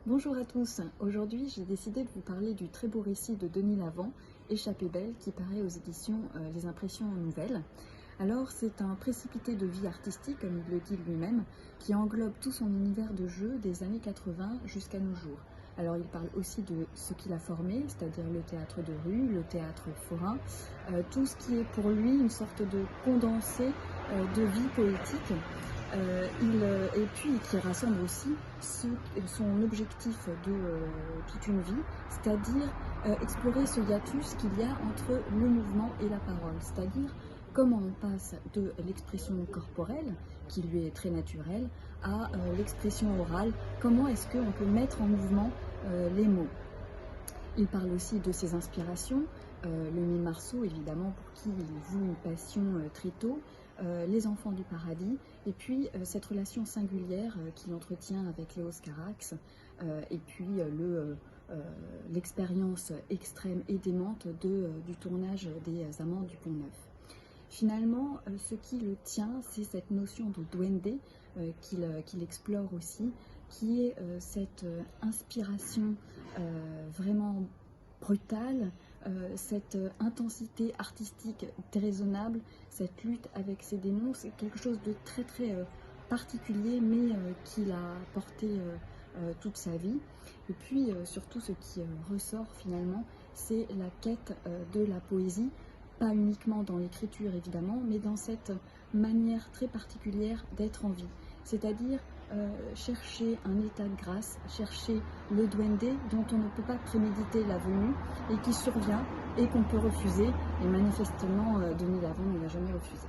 Bonjour à tous, aujourd'hui j'ai décidé de vous parler du très beau récit de Denis Lavant, Échappée belle, qui paraît aux éditions Les Impressions Nouvelles. Alors c'est un précipité de vie artistique, comme il le dit lui-même, qui englobe tout son univers de jeu des années 80 jusqu'à nos jours. Alors il parle aussi de ce qu'il a formé, c'est-à-dire le théâtre de rue, le théâtre forain, tout ce qui est pour lui une sorte de condensé de vie poétique. Et puis qui rassemble aussi son objectif de toute une vie, c'est-à-dire explorer ce hiatus qu'il y a entre le mouvement et la parole, c'est-à-dire comment on passe de l'expression corporelle, qui lui est très naturelle, à l'expression orale, comment est-ce qu'on peut mettre en mouvement les mots. Il parle aussi de ses inspirations, le Mime Marceau évidemment pour qui il voue une passion très tôt, les enfants du paradis, et puis cette relation singulière qu'il entretient avec Léos Carax, et puis l'expérience extrême et démente du tournage des Amants du Pont-Neuf. Finalement, ce qui le tient, c'est cette notion de duende qu'il explore aussi, qui est cette inspiration vraiment brutale, cette intensité artistique déraisonnable, cette lutte avec ses démons. C'est quelque chose de très particulier, mais qu'il a porté toute sa vie. Et puis surtout ce qui ressort finalement, c'est la quête de la poésie, pas uniquement dans l'écriture évidemment, mais dans cette manière très particulière d'être en vie, c'est-à-dire chercher un état de grâce, chercher le duende dont on ne peut pas préméditer la venue et qui survient et qu'on peut refuser, et manifestement Denis Lavant ne l'a jamais refusé.